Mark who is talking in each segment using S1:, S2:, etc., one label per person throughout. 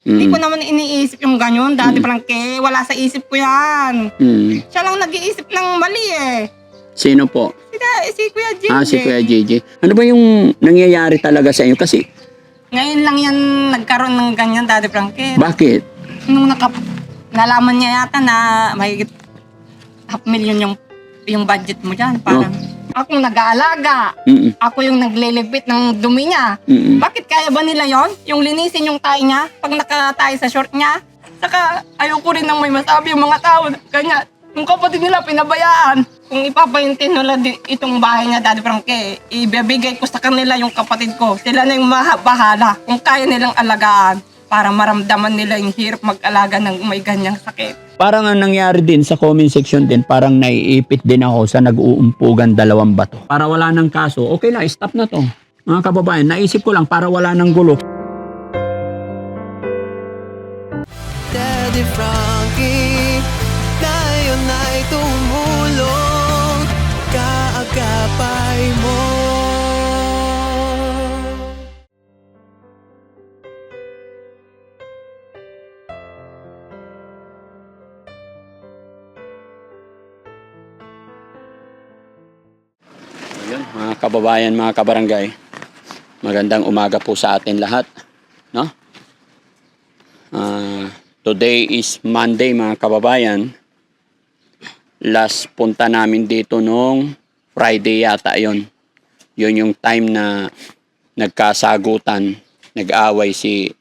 S1: Hindi ko naman iniisip yung ganyan, Daddy Frankie. Wala sa isip ko yan. Siya lang nag-iisip ng mali eh.
S2: Sino po?
S1: Si Kuya JJ.
S2: Si Kuya JJ. Ano ba yung nangyayari talaga sa inyo? Kasi,
S1: Ngayon lang yan nagkaroon ng ganyan, Daddy Frankie.
S2: bakit?
S1: Nung nalaman niya yata na mahigit 500,000 yung budget mo dyan. Parang akong nag-aalaga. Ako yung nagliligpit ng dumi niya. Bakit kaya ba nila yon? Yung linisin yung tayo niya pag nakatayo sa short niya. Saka ayoko rin nang may masabi yung mga tao. Kanya, yung kapatid nila pinabayaan. Kung ipapahintin nila itong bahay niya, Daddy Frankie, ibibigay ko sa kanila yung kapatid ko. Sila na yung bahala kung kaya nilang alagaan para maramdaman nila yung hirap mag-alaga ng may ganyang sakit.
S2: Parang ang nangyari din sa comment section din, parang naiipit din ako sa nag-uumpugan 2 bato. Para wala ng kaso, okay lang, stop na to. Mga kababayan, naisip ko lang para wala ng gulo.
S3: Daddy Frankie, ngayon ay tumulong, kaagapay mo.
S2: Ayun, mga kababayan, mga kabarangay. Magandang umaga po sa atin lahat, no? Today is Monday, mga kababayan. Last punta namin dito nung Friday yata yon. Yun yung time na nagkasagutan, nag-away si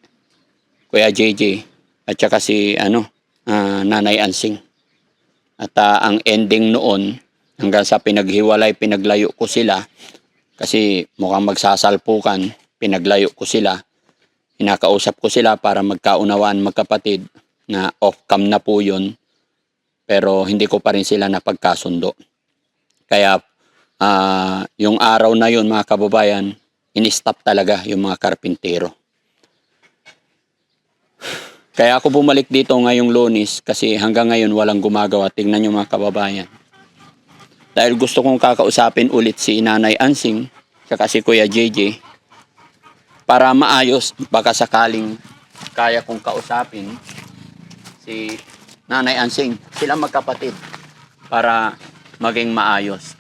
S2: Kuya JJ at saka si Nanay Ansing. At ang ending noon, hanggang sa pinaghiwalay, pinaglayo ko sila kasi mukhang magsasalpukan, pinaglayo ko sila. Hinakausap ko sila para magkaunawaan magkapatid na off-cam na po yun. Pero hindi ko pa rin sila napagkasundo. Kaya yung araw na yun, mga kababayan, in-stop talaga yung mga karpintero. Kaya ako bumalik dito ngayong Lunes kasi hanggang ngayon walang gumagawa. Tingnan nyo, mga kababayan. Dahil gusto kong kakausapin ulit si Nanay Ansing saka si Kuya JJ para maayos, baka sakaling kaya kong kausapin si Nanay Ansing, sila magkapatid, para maging maayos.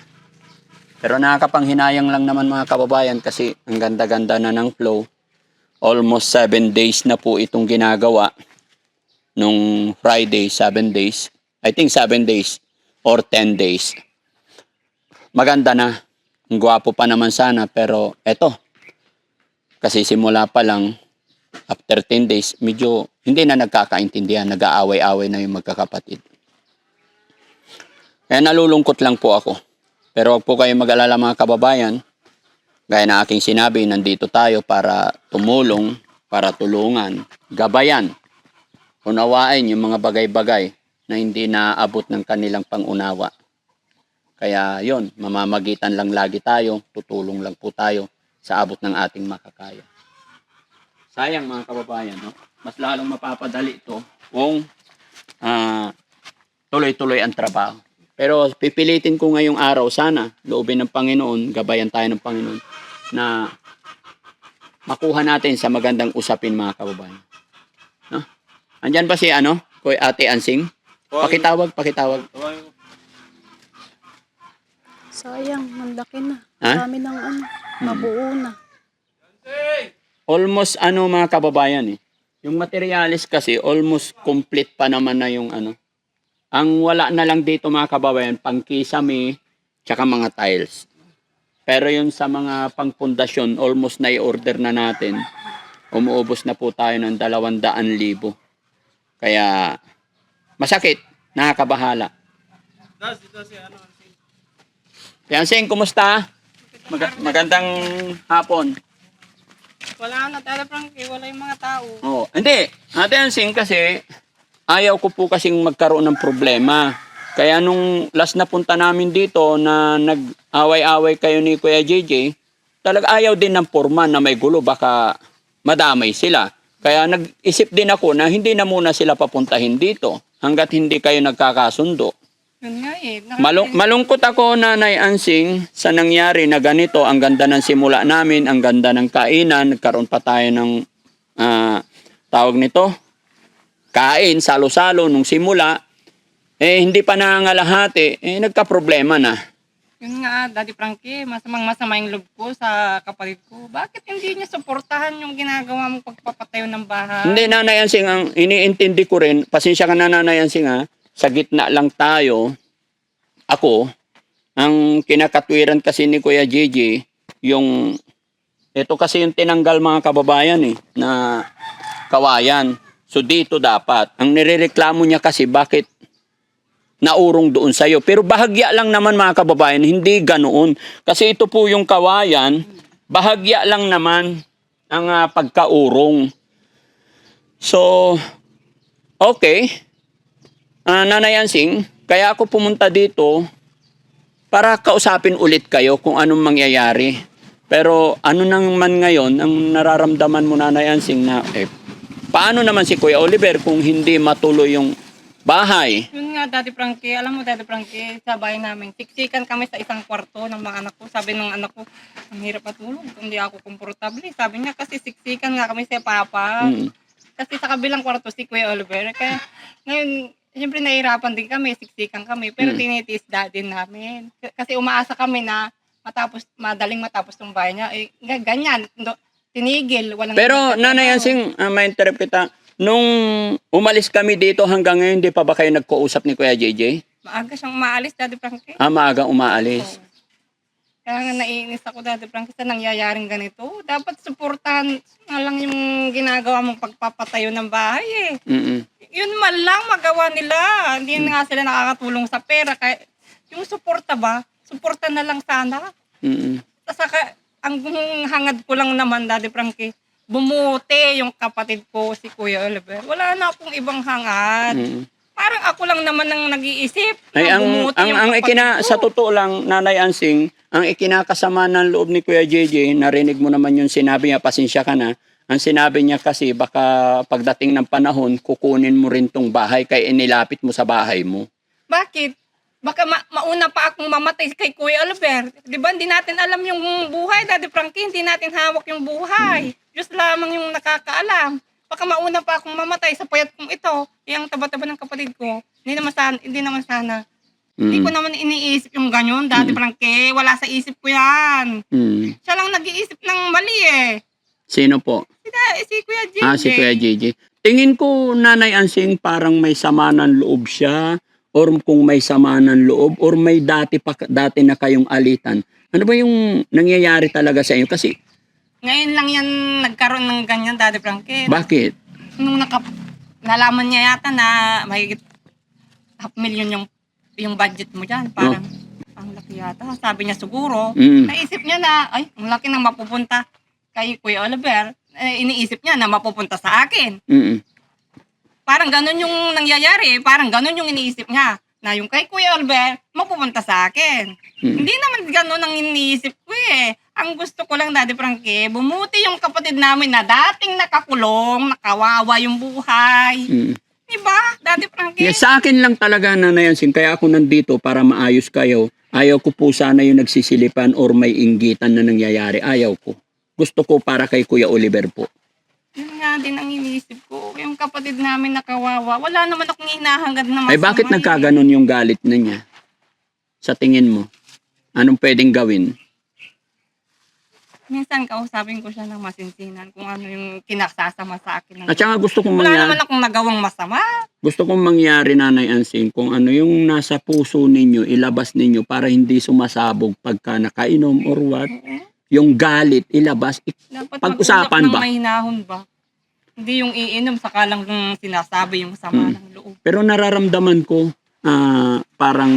S2: Pero nakakapanghinayang lang naman, mga kababayan, kasi ang ganda-ganda na ng flow. Almost 7 days na po itong ginagawa. Nung Friday, 7 days. I think 7 days or 10 days. Maganda na. Ang gwapo pa naman sana, pero eto. Kasi simula pa lang, after 10 days, medyo hindi na nagkakaintindihan, nag-aaway-aaway na yung magkakapatid. Kaya nalulungkot lang po ako. Pero huwag po kayo mag-alala, mga kababayan. Gaya na aking sinabi, nandito tayo para tumulong, para tulungan, gabayan, unawain yung mga bagay-bagay na hindi naaabot ng kanilang pangunawa. Kaya yon, mamamagitan lang lagi tayo, tutulong lang po tayo sa abot ng ating makakaya. Sayang, mga kababayan, no? Mas lalong mapapadali ito kung tuloy-tuloy ang trabaho. Pero pipilitin ko ngayong araw, sana loobin ng Panginoon, gabayan tayo ng Panginoon, na makuha natin sa magandang usapin, mga kababayan. No? Andyan ba si Kuya Ate Ansing? Pakitawag.
S4: Sayang, mandaki na.
S2: Ha?
S4: Marami ng mabuo na.
S2: Almost mga kababayan yung materialis kasi almost complete pa naman na yung Ang wala na lang dito, mga kababayan, pangkisame, tsaka mga tiles. Pero yun sa mga pangpundasyon, almost na-i-order na natin. Umuubos na po tayo ng 200,000. Kaya masakit, nakakabahala. Ansing, kumusta? Magandang hapon.
S1: Wala na, Daddy Frankie. Wala yung mga tao.
S2: Hindi. Ate Ansing, kasi ayaw ko po kasing magkaroon ng problema. Kaya nung last na punta namin dito na nag-away-away kayo ni Kuya JJ, talaga ayaw din ng foreman na may gulo, baka madamay sila. Kaya nag-isip din ako na hindi na muna sila papuntahin dito hanggat hindi kayo nagkakasundo.
S1: Yun nga eh.
S2: Malungkot ako, Nanay Ansing, sa nangyari na ganito. Ang ganda ng simula namin, ang ganda ng kainan, nagkaroon pa tayo ng tawag nito, kain, salo-salo nung simula, hindi pa nangangalahati, nagka-problema na.
S1: Yun nga, Daddy Frankie, masama yung loob ko sa kapatid ko. Bakit hindi niya suportahan yung ginagawa mong pagpapatayo ng bahay?
S2: Hindi, Nanay Ansing, ang iniintindi ko rin, pasensya ka na, Nanay Ansing, sa gitna lang tayo, ako, ang kinakatwiran kasi ni Kuya JJ, ito kasi yung tinanggal mga kababayan na kawayan. So dito dapat, ang nirereklamo niya kasi bakit naurong doon sa'yo. Pero bahagya lang naman mga kababayan, hindi ganoon. Kasi ito po yung kawayan, bahagya lang naman ang pagkaurong. So, okay. Nanay Ansing, kaya ako pumunta dito para kausapin ulit kayo kung anong mangyayari. Pero ano naman ngayon, ang nararamdaman mo, Nanay Ansing, na paano naman si Kuya Oliver kung hindi matuloy yung bahay?
S1: Yun nga, Daddy Frankie, alam mo, Daddy Frankie, sa bahay namin, siksikan kami sa isang kwarto ng mga anak ko. Sabi ng anak ko, ang hirap matulog, hindi ako komportable. Sabi niya, kasi siksikan nga kami sa Papa. Kasi sa kabilang kwarto si Kuya Oliver. Kaya ngayon, siyempre nahihirapan din kami, siksikan kami, pero tinitiis din namin. Kasi umaasa kami na madaling matapos yung bahay niya. Ganyan, tinigil. Walang
S2: Pero Nanay Ansing, ma-interrupt kita, nung umalis kami dito hanggang ngayon, di pa ba kayo nagkausap ni Kuya JJ?
S1: Maaga siyang maalis, Daddy Frankie.
S2: Maagang umaalis.
S1: Kaya nga naiinis ako, Daddy Frankie, sa nangyayaring ganito. Dapat suportahan na lang yung ginagawa mong pagpapatayo ng bahay Yun man lang magawa nila. Hindi nga sila nakakatulong sa pera. Kaya yung suporta ba? Suporta na lang sana. Saka, ang hangad ko lang naman, Daddy Frankie, bumuti yung kapatid ko, si Kuya Oliver. Wala na akong ibang hangad. Parang ako lang naman ang nag-iisip.
S2: Ay, sa totoo lang, Nanay Ansing, ang ikinakasama ng loob ni Kuya JJ, narinig mo naman yung sinabi niya, pasensya ka na, ang sinabi niya kasi baka pagdating ng panahon, kukunin mo rin tong bahay kaya inilapit mo sa bahay mo.
S1: Bakit? Baka mauna pa akong mamatay kay Kuya Oliver. Di ba, hindi natin alam yung buhay, Daddy Frankie. Hindi natin hawak yung buhay. Diyos lamang yung nakakaalam. Baka mauna pa akong mamatay sa payat kong ito. Yung taba-taba ng kapatid ko. Hindi naman sana. Hindi ko naman iniisip yung ganyan, Daddy Frankie. Wala sa isip ko yan. Siya lang nag-iisip ng mali
S2: Sino po?
S1: Si Kuya JJ.
S2: Si Kuya JJ. Tingin ko, Nanay Ansing, parang may sama ng loob siya, or kung may sama ng loob, or may dati na kayong alitan. Ano ba yung nangyayari talaga sa inyo? Kasi,
S1: ngayon lang yan nagkaroon ng ganyan, Daddy Frankie.
S2: bakit?
S1: Nung nalaman niya yata na mahigit 500,000 yung budget mo dyan. Parang, ang laki yata. Sabi niya siguro, naisip niya na, ay, ang laki nang mapupunta kay Kuya Oliver. Iniisip niya na mapupunta sa akin. Parang ganun yung nangyayari. Parang ganun yung iniisip niya. Na yung kay Kuya Oliver, mapupunta sa akin. Hindi naman ganun ang iniisip ko Ang gusto ko lang, Daddy Frankie, bumuti yung kapatid namin na dating nakakulong, nakawawa yung buhay. Diba, Daddy Frankie?
S2: Yeah, sa akin lang talaga, Nanay Ansing, kaya ako nandito para maayos kayo. Ayaw ko po sana yung nagsisilipan or may inggitan na nangyayari. Ayaw ko. Gusto ko para kay Kuya Oliver po.
S1: Yun nga din ang iniisip ko. Yung kapatid namin nakawawa, wala naman akong hinahangad na masama.
S2: Ay bakit nagkaganon yung galit na niya? Sa tingin mo? Anong pwedeng gawin?
S1: Minsan kausapin ko siya ng masinsinan kung ano yung kinasasama sa akin.
S2: At saka gusto kong
S1: Wala
S2: mangyari.
S1: naman akong nagawang masama.
S2: Gusto kong mangyari, Nanay Ansing, kung ano yung nasa puso ninyo, ilabas ninyo para hindi sumasabog pagka nakainom or what. Yung galit, ilabas.
S1: Dapat
S2: Pag-usapan
S1: mag-usap
S2: ba?
S1: ng mahinahon ba? Hindi yung iinom saka lang sinasabi yung sama ng loob.
S2: Pero nararamdaman ko, parang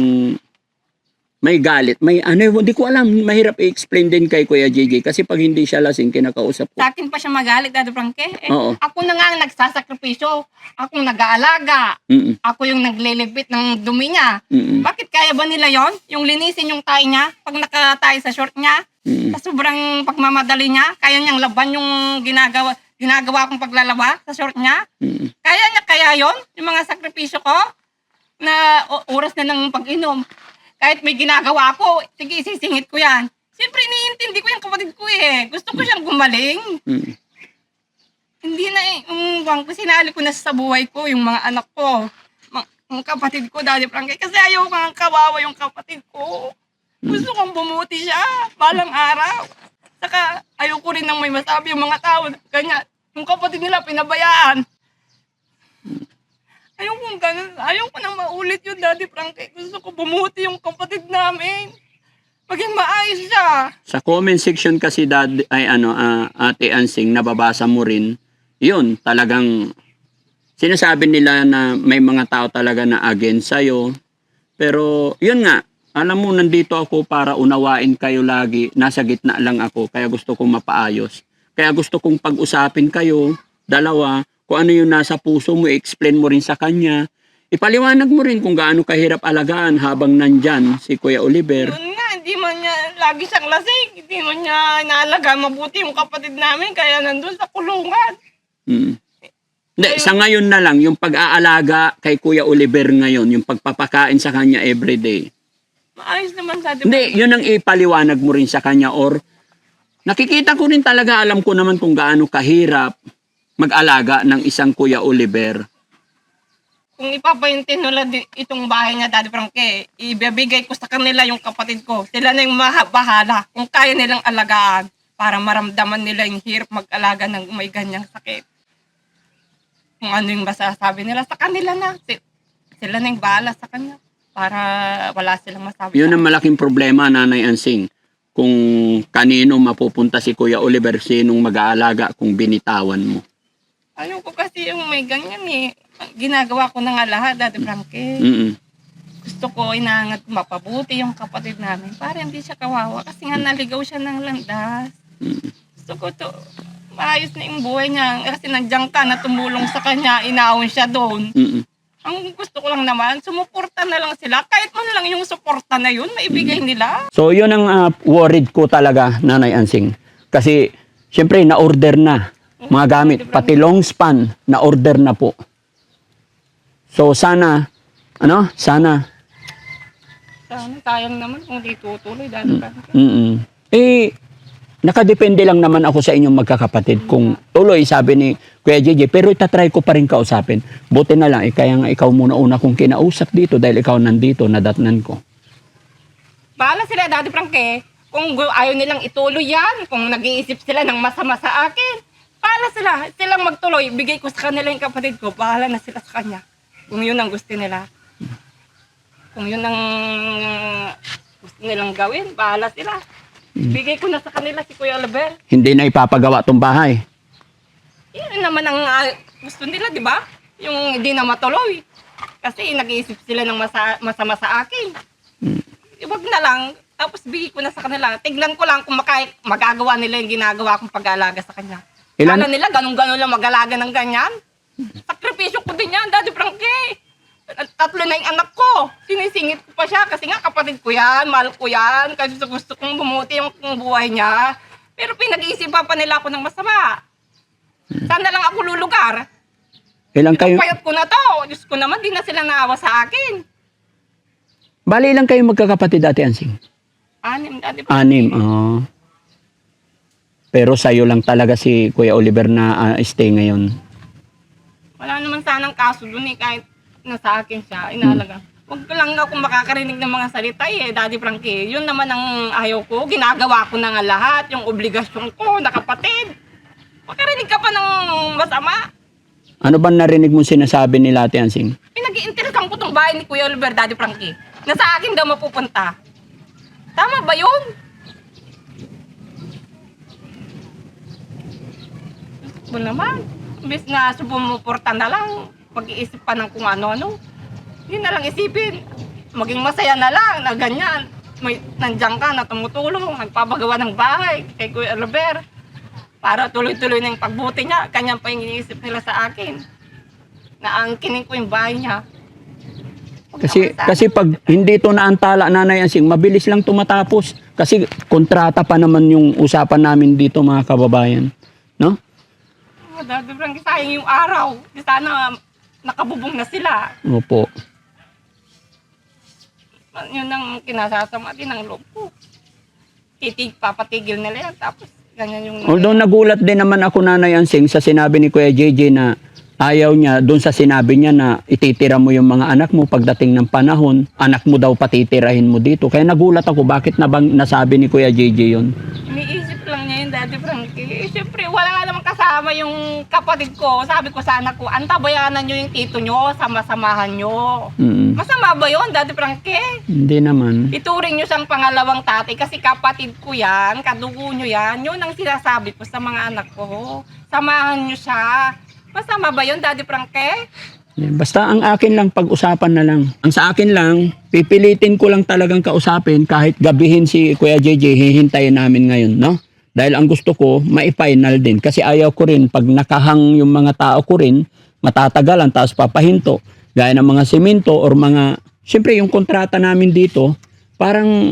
S2: may galit. May hindi ko alam. Mahirap i-explain din kay Kuya JJ. Kasi pag hindi siya lasing, kinakausap ko.
S1: Sa akin pa siya magalit, Daddy Frankie.
S2: Oo.
S1: Ako na nga ang nagsasakripisyo. Ako nag-aalaga. Ako yung nagliligpit ng dumi niya. Bakit kaya ba nila yon? Yung linisin yung tayo niya, pag nakatayo sa short niya, sa sobrang pagmamadali niya, kaya niyang laban yung ginagawa kong paglalaba sa short niya. Kaya niya kaya yon? Yung mga sakripisyo ko na oras na ng pag-inom. Kahit may ginagawa ako, sige, sisingit ko yan. Siyempre, iniintindi ko yung kapatid ko Gusto ko siyang gumaling. Hindi na eh. Kasi sinali ko na sa buhay ko, yung mga anak ko. Yung kapatid ko, Daddy Frankie. Kasi ayaw kang kawawa yung kapatid ko. Gusto kong bumuti siya. Balang araw. Saka ayaw ko rin nang may masabi yung mga tao. Ganyan. Yung kapatid nila, pinabayaan. Ayaw kong ganun. Ayaw ko nang maulit yun, Daddy Frankie. Gusto ko bumuti yung kapatid namin. Maging maayos siya.
S2: Sa comment section kasi Ate Ansing, nababasa mo rin, yun, talagang sinasabi nila na may mga tao talaga na against sa'yo. Pero yun nga, alam mo, nandito ako para unawain kayo lagi. Nasa gitna lang ako, kaya gusto kong mapaayos. Kaya gusto kong pag-usapin kayo, dalawa, kung ano yung nasa puso mo, i-explain mo rin sa kanya. Ipaliwanag mo rin kung gaano kahirap alagaan habang nandyan si Kuya Oliver.
S1: Yun nga, hindi man niya, lagi siyang lasing. Hindi man niya inaalaga mabuti yung kapatid namin, kaya nandun sa kulungan.
S2: Hindi, sa ngayon na lang, yung pag-aalaga kay Kuya Oliver ngayon, yung pagpapakain sa kanya everyday.
S1: Maayos naman sa
S2: Hindi, yun ang ipaliwanag mo rin sa kanya or nakikita ko rin talaga, alam ko naman kung gaano kahirap mag-alaga ng isang Kuya Oliver.
S1: Kung ipapaintin nila itong bahay niya, Daddy Frankie, ibibigay ko sa kanila yung kapatid ko. Sila na yung bahala kung kaya nilang alagaan para maramdaman nila yung hirap mag-alaga ng may ganyang sakit. Kung ano yung masasabi nila sa kanila na. Sila na yung bahala sa kanya para wala silang masabi.
S2: Yun ang malaking problema, Nanay Ansing. Kung kanino mapupunta si Kuya Oliver, sinong mag-aalaga kung binitawan mo.
S1: Ayaw ko kasi yung may ganyan eh. Ginagawa ko na nga lahat, Daddy Frankie. Gusto ko, inaangat ko mapabuti yung kapatid namin para hindi siya kawawa. Kasi nga naligaw siya ng landas. Gusto ko to, maayos na yung buhay niya. Kasi nandiyan ka na tumulong sa kanya, inaon siya doon. Ang gusto ko lang naman, sumuporta na lang sila. Kahit man lang yung suporta na yun, maibigay nila.
S2: So, yun ang worried ko talaga, Nanay Ansing. Kasi, syempre, na-order na mga gamit. Pati long span, na-order na po. So, sana, sana.
S1: Sayang naman kung di tutuloy, Daddy Frankie.
S2: Nakadepende lang naman ako sa inyong magkakapatid. Kung tuloy, sabi ni Kuya JJ, pero itatry ko pa rin kausapin. Buti na lang, kaya nga ikaw muna una kong kinausap dito dahil ikaw nandito, nadatnan ko.
S1: Bahala sila, Daddy Frankie. Kung ayaw nilang ituloy yan, kung nag-iisip sila ng masama sa akin, bahala sila. Silang magtuloy. Bigay ko sa kanila yung kapatid ko. Bahala na sila sa kanya. Kung yun ang gusto nila. Kung yun ang gusto nilang gawin, bahala sila. Bigay ko na sa kanila si Kuya Oliver.
S2: Hindi na ipapagawa tong bahay.
S1: Yun naman ang gusto nila, di ba? Yung hindi na matuloy. Kasi nag-iisip sila ng masama sa akin. Iwag na lang. Tapos bigay ko na sa kanila. Tignan ko lang kung magagawa nila yung ginagawa kong pag-aalaga sa kanya. Kala nila ganun-ganun lang mag-alaga ng ganyan. Sakripisyo ko din yan, Daddy Frankie. 3 na yung anak ko. Sinisingit ko pa siya kasi nga kapatid ko yan, mahal ko yan. Kasi gusto kong bumuti yung buhay niya. Pero pinag-iisipan pa nila ako ng masama. Sana lang ako lulugar.
S2: Ilang kayo?
S1: Payat ko na to. Diyos ko naman, di na sila naawa sa akin.
S2: Bali lang kayo magkakapatid, Ate Ansing?
S1: 6, Daddy Frankie.
S2: 6, Pero sa'yo lang talaga si Kuya Oliver na stay ngayon.
S1: Wala naman sanang kaso dun eh, kahit nasa akin siya, inaalaga. Huwag ko lang ako makakarinig ng mga salita eh, Daddy Frankie. Yun naman ang ayaw ko. Ginagawa ko na nga lahat, yung obligasyon ko na kapatid. Makarinig ka pa ng masama.
S2: Ano ba narinig mo sinasabi nila, Ate Ansing?
S1: Pinag-iinteresan ko tong bahay ni Kuya Oliver, Daddy Frankie. Na sa akin daw mapupunta. Tama ba yun? Gusto naman. Imbes na sumuporta na lang, pag-iisip pa ng kung ano-ano. Yun na lang isipin. Maging masaya na lang na ganyan. Nandiyan ka na tumutulong, nagpapagawa ng bahay kay Kuya Oliver. Para tuloy-tuloy na yung pagbuti niya. Ganyan pa yung iniisip nila sa akin. Naangkinin ko yung bahay niya.
S2: Kasi pag hindi ito naantala, Nanay Ansing, mabilis lang tumatapos. Kasi kontrata pa naman yung usapan namin dito, mga kababayan. No?
S1: Daddy Frankie, sayang yung araw. Di sana nakabubong na sila.
S2: Opo.
S1: Yun ang kinasasama din ng loob ko. Papatigil nila yan. Tapos ganyan yung...
S2: Although nagulat din naman ako, Nanay Ansing, sa sinabi ni Kuya JJ na ayaw niya, doon sa sinabi niya na ititira mo yung mga anak mo pagdating ng panahon, anak mo daw patitirahin mo dito. Kaya nagulat ako, bakit nasabi ni Kuya JJ yun?
S1: Iniisip lang niya yung Daddy Frankie. Siyempre, wala nga naman kasama yung kapatid ko. Sabi ko sa anak ko, antabayanan nyo yung tito nyo, sama-samahan nyo.
S2: Mm.
S1: Masama ba yun, Daddy Frankie?
S2: Hindi naman.
S1: Ituring nyo siyang pangalawang tatay kasi kapatid ko yan, kadugo nyo yan. Yun ang sinasabi ko sa mga anak ko. Samahan nyo siya. Masama ba yun, Daddy Frankie?
S2: Basta ang akin lang, pag-usapan na lang. Ang sa akin lang, pipilitin ko lang talagang kausapin kahit gabihin si Kuya JJ, hihintayin namin ngayon, no? Dahil ang gusto ko, mai-final din. Kasi ayaw ko rin, pag nakahang yung mga tao ko rin, matatagalan, tapos papahinto. Gaya ng mga semento or mga, siyempre yung kontrata namin dito, parang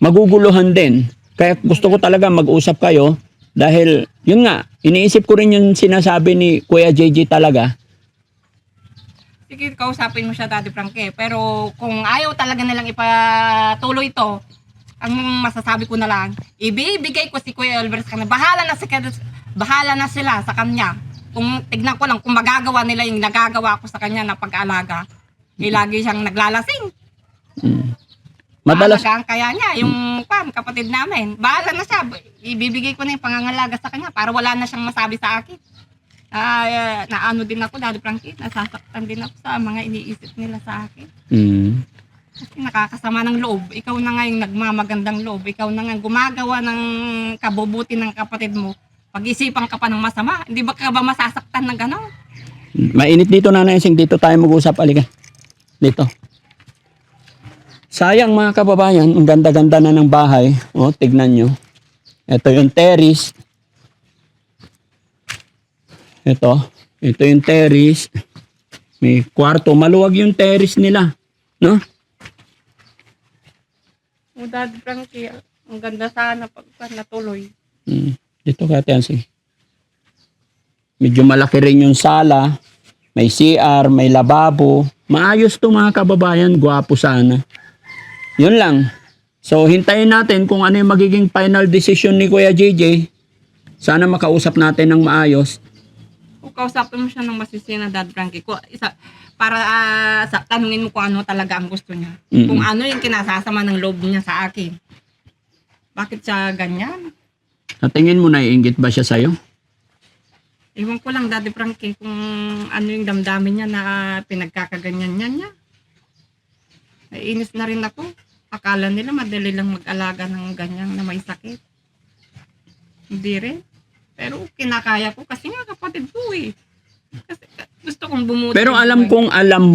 S2: maguguluhan din. Kaya gusto ko talaga mag-usap kayo, dahil yun nga, iniisip ko rin yung sinasabi ni Kuya JJ talaga.
S1: Sige, kausapin mo siya, Daddy Frankie. Pero kung ayaw talaga nilang ipatuloy ito, ang masasabi ko na lang, ibibigay ko si Kuya Oliver sa kanya. Bahala na sila sa kanya. Kung tignan ko lang, kung magagawa nila yung nagagawa ko sa kanya na pag-aalaga. Lagi siyang naglalasing.
S2: Madalas,
S1: Aalagaan kaya niya, yung kapatid namin. Bahala na siya. Ibibigay ko na yung pangangalaga sa kanya para wala na siyang masabi sa akin. Naano din ako, Daddy Frankie, nasasaktan din ako sa mga iniisip nila sa akin. Kasi nakakasama ng loob. Ikaw na nga yung nagmamagandang loob. Ikaw na nga gumagawa ng kabubuti ng kapatid mo. Pag-isipan ka pa ng masama. Hindi ba ka ba masasaktan ng gano'n?
S2: mainit dito, Nanay Ansing, dito tayo mag-usap, alika. Dito. Sayang mga kababayan, ang ganda-ganda na ng bahay. O, tignan nyo. Ito yung terrace. Ito yung terrace. May kwarto. Maluwag yung terrace nila. No?
S1: O, Daddy Frankie, ang ganda sana pag natuloy.
S2: Dito ka, Ansing. Medyo malaki rin yung sala. May CR, may lababo. Maayos to mga kababayan. Gwapo sana. Yun lang. So, hintayin natin kung ano yung magiging final decision ni Kuya JJ. Sana makausap natin ng maayos.
S1: Kung kausapin mo siya ng masisina, Daddy Frankie, para tanungin mo kung ano talaga ang gusto niya. Kung ano yung kinasasama ng loob niya sa akin. Bakit siya ganyan?
S2: Sa tingin mo, naiinggit ba siya sa'yo?
S1: Ewan ko lang, Daddy Frankie, kung ano yung damdamin niya na pinagkakaganyan niya. Naiinis na rin ako. Akala nila madali lang mag-alaga ng ganyan na may sakit. Hindi rin. Pero kinakaya ko kasi nga kapatid ko eh. Kasi gusto kong bumuti.
S2: Pero alam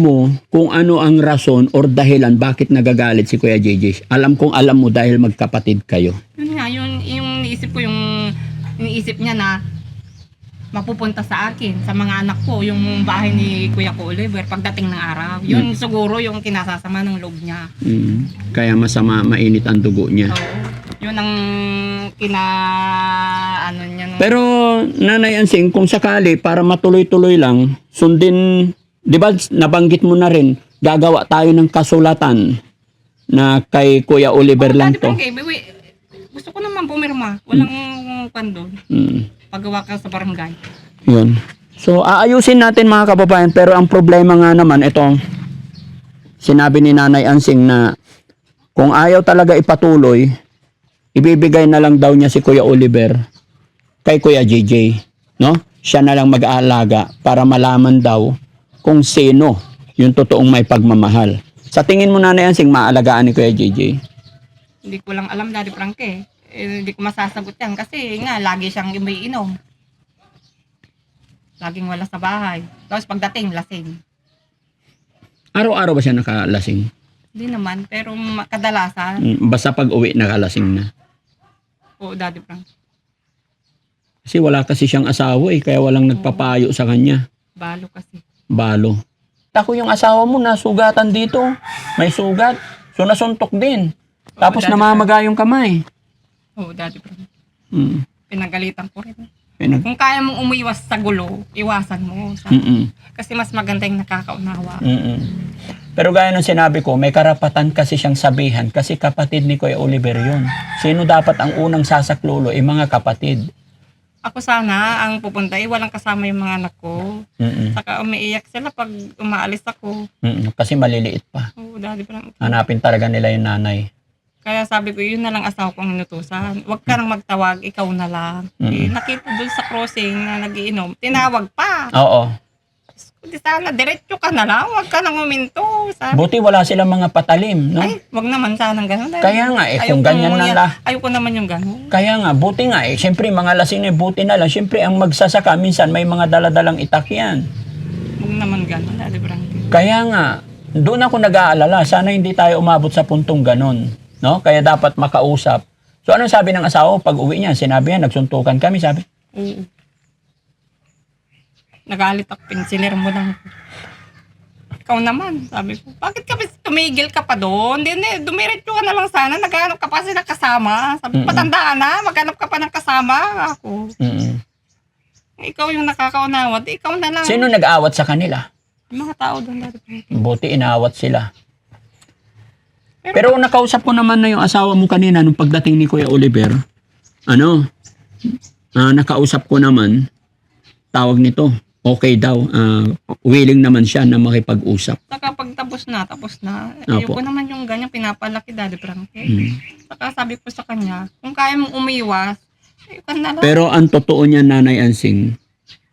S2: mo kung ano ang rason or dahilan bakit nagagalit si Kuya JJ. Alam mo dahil magkapatid kayo.
S1: Yun nga, yung iniisip niya na mapupunta sa akin, sa mga anak ko, yung bahay ni Kuya ko Oliver pagdating ng araw. Yun siguro yung kinasasama ng loob niya.
S2: Kaya mainit ang dugo niya.
S1: Oo. Yun ang niya.
S2: Pero Nanay Ansing, kung sakali para matuloy-tuloy lang, sundin, 'di ba nabanggit mo na rin, gagawa tayo ng kasulatan na kay Kuya Oliver lang to.
S1: Gusto ko naman pumirma. Walang pandon. Paggawa ka sa barangay.
S2: Yun. So, aayusin natin mga kababayan, pero ang problema nga naman, ito, sinabi ni Nanay Ansing na kung ayaw talaga ipatuloy, ibibigay na lang daw niya si Kuya Oliver kay Kuya JJ. No? Siya na lang mag-aalaga para malaman daw kung sino yung totoong may pagmamahal. Sa tingin mo, Nanay Ansing, maalagaan ni Kuya JJ?
S1: Hindi ko lang alam, Daddy Frankie. Hindi ko masasagot yan kasi nga lagi siyang umiinom. Laging wala sa bahay. Tapos pagdating, lasing.
S2: Araw-araw ba siya nakalasing?
S1: Hindi naman, pero kadalasan.
S2: Basta pag uwi nakalasing na.
S1: Oo, Daddy Frankie.
S2: Kasi wala kasi siyang asawa kaya walang nagpapayo sa kanya.
S1: Balo kasi.
S2: Balo. Ako yung asawa mo nasugatan dito. May sugat. So nasuntok din. Tapos namamaga yung kamay.
S1: Oo, Daddy Frankie. Pinagalitan ko rin. Kung kaya mong umiwas sa gulo, iwasan mo. Kasi mas maganda yung nakakaunawa.
S2: Pero gaya ng sinabi ko, may karapatan kasi siyang sabihan kasi kapatid ni Kuya Oliver yun. Sino dapat ang unang sasaklolo? Mga kapatid.
S1: Ako sana, ang pupunta, walang kasama yung mga anak ko.
S2: Mm-mm.
S1: Saka umiiyak sila pag umaalis ako.
S2: Mm-mm. Kasi maliliit pa.
S1: Oo, Daddy Frankie.
S2: Hanapin talaga nila yung nanay.
S1: Kaya sabi ko, yun na lang asawa kong inutusan. Huwag ka nang magtawag, ikaw na lang. Eh, nakita doon sa crossing na nagiinom, tinawag pa.
S2: Oo.
S1: Di sana, diretso ka na lang, huwag ka nang uminto. Sabi,
S2: Buti wala silang mga patalim, no?
S1: ay, huwag naman sanang gano'n.
S2: Kaya nga, kung ganyan na lang.
S1: Ayoko naman yung gano'n.
S2: Kaya nga, buti nga siyempre mga lasing buti na lang. Siyempre ang magsasaka, minsan may mga daladalang itak yan.
S1: Huwag naman gano'n, Daddy Frankie.
S2: Kaya nga, doon ako nag-aalala, sana hindi tayo umabot sa puntong ganon, no? Kaya dapat makausap. So anong sabi ng asawa pag uwi niya? Sinabi niya, nagsuntukan kami, sabi.
S1: Oo. Nagalit ako, pinsiler mo lang. Ikaw naman, sabi ko. Bakit ka tumigil ka pa doon? Dumiretso ka na lang sana. Naghanap ka pa sila kasama. Sabi ko, patanda na. Maghanap ka pa ng kasama. Ako. Ikaw yung nakakaunawat. Ikaw na lang.
S2: Sino nag-awat sa kanila?
S1: Yung mga tao doon.
S2: Buti inawat sila. Pero nakausap ko naman na yung asawa mo kanina nung pagdating ni Kuya Oliver. Nakausap ko naman. Tawag nito. Okay daw. Willing naman siya na makipag-usap.
S1: Saka pag tapos na.
S2: Opo.
S1: Ayoko naman yung ganyan pinapalaki, Daddy Frankie. Saka sabi ko sa kanya, kung kaya mong umiwas, ayoko na lang.
S2: Pero ang totoo niya, Nanay Ansing,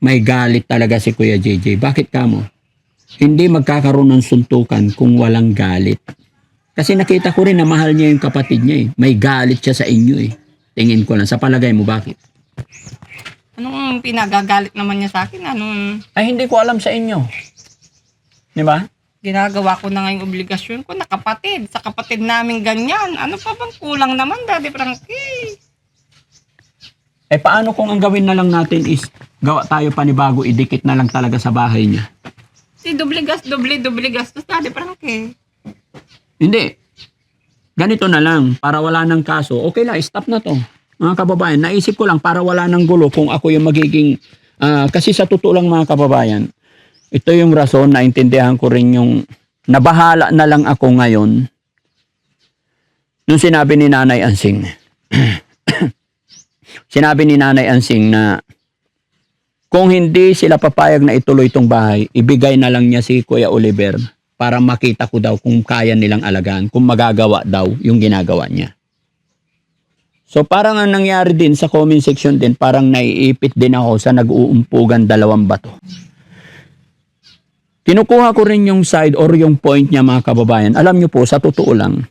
S2: may galit talaga si Kuya JJ. Bakit kamo? Hindi magkakaroon ng suntukan kung walang galit. Kasi nakita ko rin na mahal niya yung kapatid niya. May galit siya sa inyo . Tingin ko lang. Sa palagay mo, bakit?
S1: Anong pinagagalit naman niya sa akin?
S2: Ay, hindi ko alam sa inyo. Di ba?
S1: Ginagawa ko na ngayong obligasyon ko na kapatid. Sa kapatid namin ganyan. Ano pa bang kulang naman, Daddy Frankie?
S2: Paano kung ang gawin na lang natin is gawa tayo panibago, idikit na lang talaga sa bahay niya?
S1: Doble gastos, Daddy Frankie.
S2: Hindi. Ganito na lang. Para wala ng kaso, okay lang, stop na to. Mga kababayan, naisip ko lang para wala ng gulo kung ako yung magiging... kasi sa totoo lang mga kababayan, ito yung rason, naintindihan ko rin yung... Nabahala na lang ako ngayon nung sinabi ni Nanay Ansing. Sinabi ni Nanay Ansing na kung hindi sila papayag na ituloy itong bahay, ibigay na lang niya si Kuya Oliver para makita ko daw kung kaya nilang alagaan, kung magagawa daw yung ginagawa niya. So parang ang nangyari din sa comment section din, parang naiipit din ako sa nag-uumpugan 2 bato. Kinukuha ko rin yung side or yung point niya mga kababayan. Alam niyo po, sa totoo lang,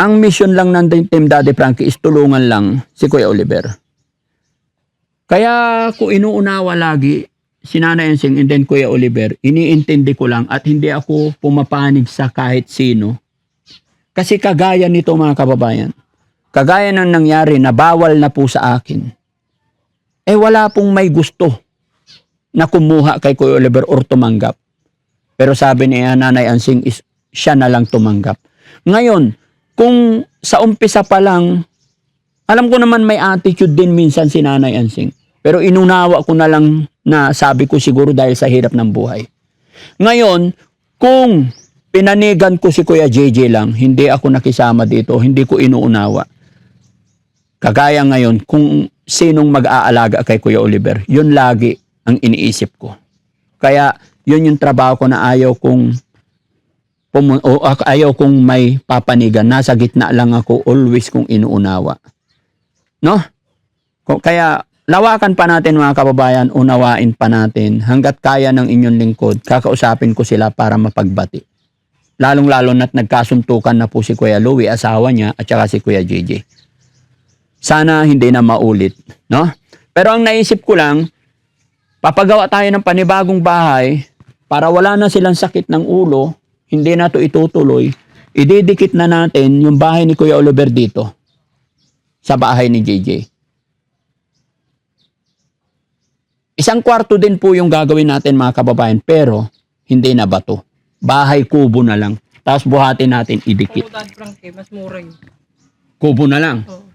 S2: ang mission lang ng Team Daddy Frankie is tulungan lang si Kuya Oliver. Kaya ko inuunawa lagi si Nanay Ansing and then Kuya Oliver, iniintindi ko lang at hindi ako pumapanig sa kahit sino. Kasi kagaya nito mga kababayan, kagaya ng nangyari na bawal na po sa akin, wala pong may gusto na kumuha kay Kuya Oliver or tumanggap. Pero sabi niya Nanay Ansing is siya na lang tumanggap. Ngayon, kung sa umpisa pa lang, alam ko naman may attitude din minsan si Nanay Ansing. Pero inunawa ko na lang na sabi ko siguro dahil sa hirap ng buhay. Ngayon, kung pinanigan ko si Kuya JJ lang, hindi ako nakisama dito, hindi ko inuunawa. Kagaya ngayon, kung sinong mag-aalaga kay Kuya Oliver, yun lagi ang iniisip ko. Kaya yun yung trabaho ko na ayaw kong may papanigan. Nasa gitna lang ako, always kong inuunawa. No? Kaya lawakan pa natin mga kababayan, unawain pa natin. Hanggat kaya ng inyong lingkod, kakausapin ko sila para mapagbati. Lalong-lalo na't nagkasuntukan na po si Kuya Louie, asawa niya, at saka si Kuya JJ. Sana hindi na maulit, no? Pero ang naisip ko lang, papagawa tayo ng panibagong bahay para wala na silang sakit ng ulo, hindi na ito itutuloy, ididikit na natin yung bahay ni Kuya Oliver dito sa bahay ni JJ. Isang kwarto din po yung gagawin natin mga kababayan, pero hindi na bato. Bahay kubo na lang. Tapos buhatin natin, idikit.
S1: Oo, Daddy Frankie, mas mura yun.
S2: Kubo na lang.
S1: Oo.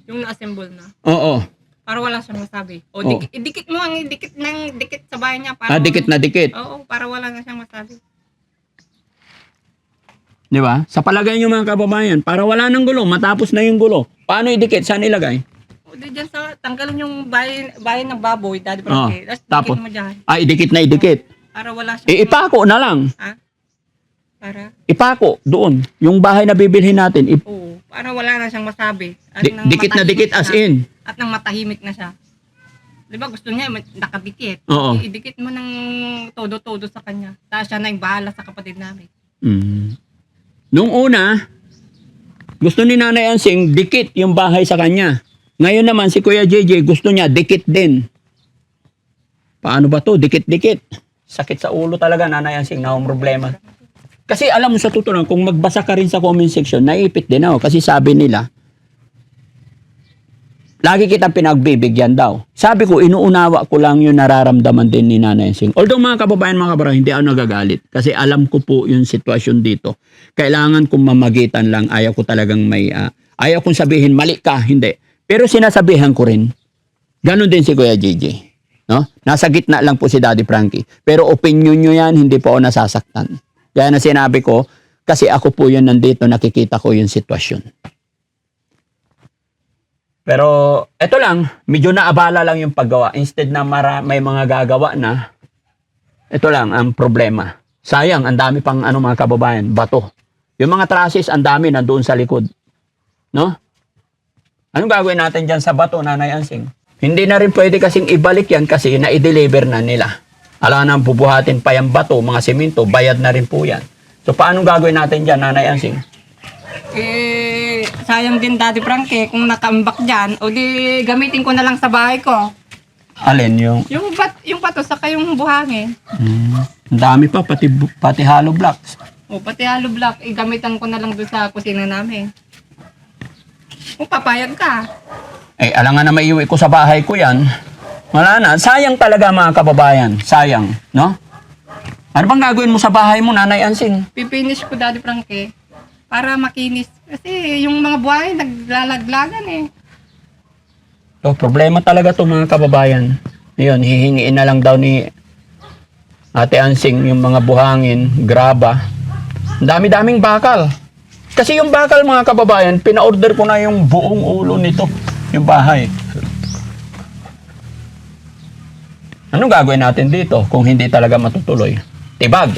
S1: Yung na-assemble na.
S2: Oo.
S1: Para wala siyang masabi. O,
S2: Oo.
S1: idikit mo ang dikit sa bahay niya. Para
S2: Dikit na dikit.
S1: Oo, para wala na siyang masabi.
S2: Di ba? Sa palagay nyo mga kababayan, para wala ng gulo, matapos na yung gulo. Paano idikit? Saan ilagay?
S1: O di dyan sa, tanggalin yung bayan ng baboy, Daddy
S2: Oo.
S1: Frankie.
S2: Tapos?
S1: Tapos, mo dyan.
S2: Idikit na idikit.
S1: Para wala siyang...
S2: Ipako na lang.
S1: Ha? Para?
S2: Ipako doon. Yung bahay na bibilhin natin,
S1: Oo. Para wala na siyang masabi. At nang
S2: dikit na
S1: matahimik
S2: dikit as
S1: siya.
S2: in.
S1: At nang matahimik na siya. Di ba gusto niya nakadikit.
S2: Oo.
S1: Idikit mo ng todo-todo sa kanya. Tapos siya na yung bahala sa kapatid namin.
S2: Mm. Nung una, gusto ni Nanay Ansing, dikit yung bahay sa kanya. Ngayon naman, si Kuya JJ, gusto niya, dikit din. Paano ba to? Dikit-dikit. Sakit sa ulo talaga, Nanay Ansing, na ang problema. Kasi alam mo sa totoo lang, kung magbasa ka rin sa comment section, naipit din ako. Kasi sabi nila, lagi kitang pinagbibigyan daw. Sabi ko, inuunawa ko lang yung nararamdaman din ni Nanay Ansing. Although mga kababayan, mga kabarang, hindi ako nagagalit. Kasi alam ko po yung sitwasyon dito. Kailangan kong mamagitan lang. Ayaw ko talagang ayaw kong sabihin, mali ka, hindi. Pero sinasabihan ko rin, ganun din si Kuya JJ. No? Nasa gitna lang po si Daddy Frankie. Pero opinion nyo yan, hindi po ako nasasaktan. Kaya na sinabi ko, kasi ako po yun nandito, nakikita ko yung sitwasyon. Pero eto lang, medyo naabala lang yung paggawa. Instead na may mga gagawa na, ito lang ang problema. Sayang, ang dami pang mga kababayan, bato. Yung mga trusses, ang dami nandoon sa likod. No? Anong gagawin natin dyan sa bato, Nanay Ansing? Hindi na rin pwede kasing ibalik yan kasi na-deliver na nila. Alam na bubuhatin pa yung bato, mga simento, bayad na rin po yan. So paano gagawin natin dyan, Nanay Ansing?
S1: Sayang din Daddy Frankie kung nakaambak dyan. O di gamitin ko na lang sa bahay ko.
S2: Alin yung?
S1: Yung pato saka yung buhangin.
S2: Ang dami pa, pati hollow blocks.
S1: O pati hollow block, gamitan ko na lang doon sa kusina namin. Kung papayag ka.
S2: Alangan na maiuwi ko sa bahay ko yan. Wala na. Sayang talaga mga kababayan. Sayang, no? Ano bang gagawin mo sa bahay mo, Nanay Ansing?
S1: Pipinish ko Daddy Frankie para makinis. Kasi yung mga buhay naglalaglagan eh.
S2: So, problema talaga to mga kababayan. Yun, hihingiin na lang daw ni Ate Ansing yung mga buhangin, graba. Ang dami-daming bakal. Kasi yung bakal mga kababayan, pina-order ko na yung buong ulo nito, yung bahay. Anong gagawin natin dito kung hindi talaga matutuloy? Tibag.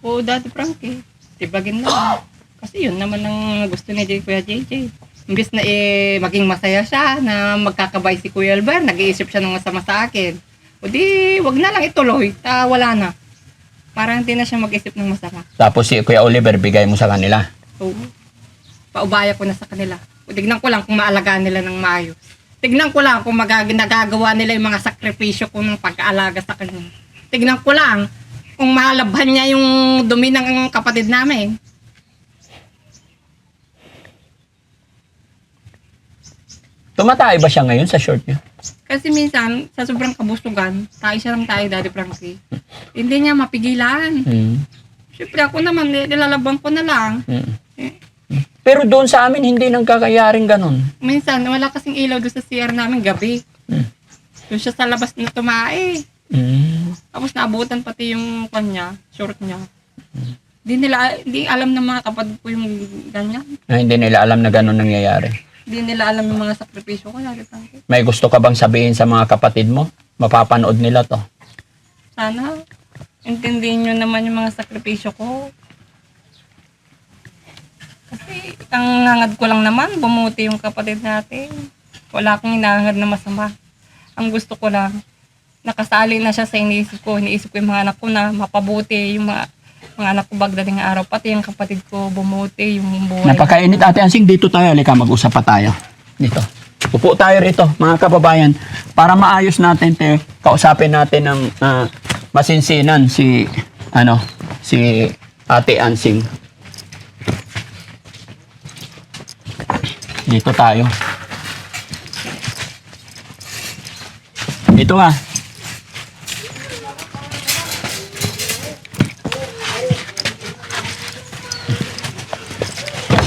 S1: Oo, Daddy Frankie. Tibagin na. Kasi yun naman ang gusto ni Kuya JJ. Imbis na maging masaya siya na magkakabay si Kuya Albert, nag-iisip siya ng masama sa akin. O di, wag na lang ituloy. Wala na. Parang hindi na siya mag-isip ng masama.
S2: Tapos si Kuya Oliver, bigay mo sa kanila.
S1: Oo. Paubaya ko na sa kanila. O, tignan ko lang kung maalagaan nila ng maayos. Tignan ko lang kung nagagawa nila yung mga sakripisyo ko ng pag-aalaga sa kanila. Tignan ko lang kung mahalabhan niya yung dumi ng kapatid namin.
S2: Tumatay ba siya ngayon sa short niya?
S1: Kasi minsan, sa sobrang kabusugan, siya lang tayo, Daddy Frankie. Hindi niya mapigilan. Siyempre ako naman, nilalabang ko na lang.
S2: Pero doon sa amin, hindi nang kakayaring ganun.
S1: Minsan, wala kasing ilaw doon sa CR namin gabi. Doon siya sa labas na tumae. Tapos naabutan pati yung kanya, short niya. Hindi alam ng mga kapatid ko yung ganyan.
S2: Hindi nila alam na ganun nangyayari.
S1: Hindi nila alam yung mga sakripisyo ko, Daddy Frankie.
S2: May gusto ka bang sabihin sa mga kapatid mo? Mapapanood nila to.
S1: Sana, intindihin nyo naman yung mga sakripisyo ko. Kasi, ang hangad ko lang naman, bumuti yung kapatid natin. Wala akong hinahangad na masama. Ang gusto ko lang, nakasali na siya sa iniisip ko. Iniisip ko yung mga anak ko na mapabuti, yung mga anak ko bagdating araw. Pati yung kapatid ko, bumuti yung buhay.
S2: Napakainit, Ate Ansing. Dito tayo. Halika, mag-usap pa tayo. Dito. Upo tayo rito, mga kababayan. Para maayos natin, kausapin natin ng masinsinan si Ate Ansing. Dito tayo. Dito ka.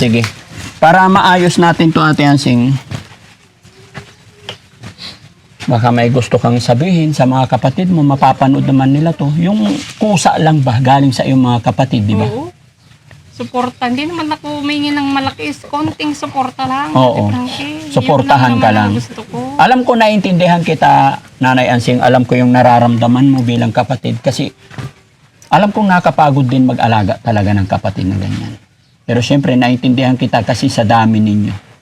S2: Sige. Para maayos natin to, Ate Ansing. Baka may gusto kang sabihin sa mga kapatid mo, mapapanood naman nila to. Yung kusa lang ba galing sa iyong mga kapatid, di ba?
S1: Oo. suporta. Hindi naman ako humingi ng malaki. Konting suporta lang.
S2: Oo.
S1: Ate Frankie.
S2: Suportahan
S1: Yun
S2: ka
S1: naman
S2: lang.
S1: ang gusto ko.
S2: Alam ko, naiintindihan kita, Nanay Ansing. Alam ko yung nararamdaman mo bilang kapatid. Kasi alam kong nakapagod din mag-alaga talaga ng kapatid na ganyan. Pero syempre, naiintindihan kita kasi sa dami ninyo.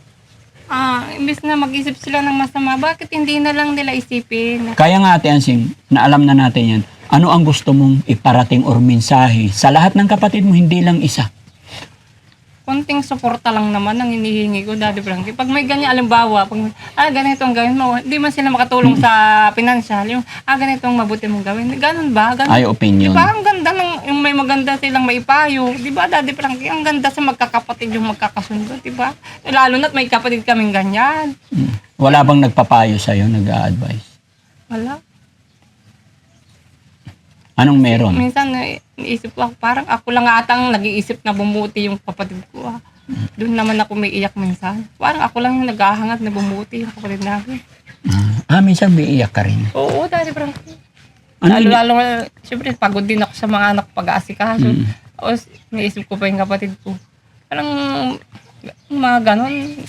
S1: Imbis na mag-isip sila ng masama, bakit hindi na lang nila isipin?
S2: Kaya nga, Ate Ansing, na alam na natin yan, ano ang gusto mong iparating or mensahe sa lahat ng kapatid mo, hindi lang isa.
S1: Konting suporta lang naman ang hinihingi ko, Daddy Frankie. Pag may ganyan, alimbawa, pag ganito ang gawin mo, hindi man sila makatulong sa pinansyal, yung ganito ang mabuti mong gawin. Ganun ba? Ganun.
S2: Ay, opinion.
S1: Diba, ang ganda ng, yung may maganda silang maipayo. Diba, Daddy Frankie, ang ganda sa magkakapatid yung magkakasundo, diba? Lalo na't may kapatid kaming ganyan.
S2: Wala bang nagpapayo sa'yo, nag-a-advise?
S1: Wala.
S2: Anong meron?
S1: Minsan, naisip ko, parang ako lang atang nag-iisip na bumuti yung kapatid ko. Doon naman ako may iyak minsan. Parang ako lang yung naghahangat na bumuti yung kapatid namin.
S2: Minsan may iyak ka rin.
S1: Oo, Daddy Frankie.
S2: Ano ini-
S1: Lalo, siyempre, pagod din ako sa mga anak pag-aasikaso. Tapos, naisip ko pa yung kapatid ko. Parang, mga ganon,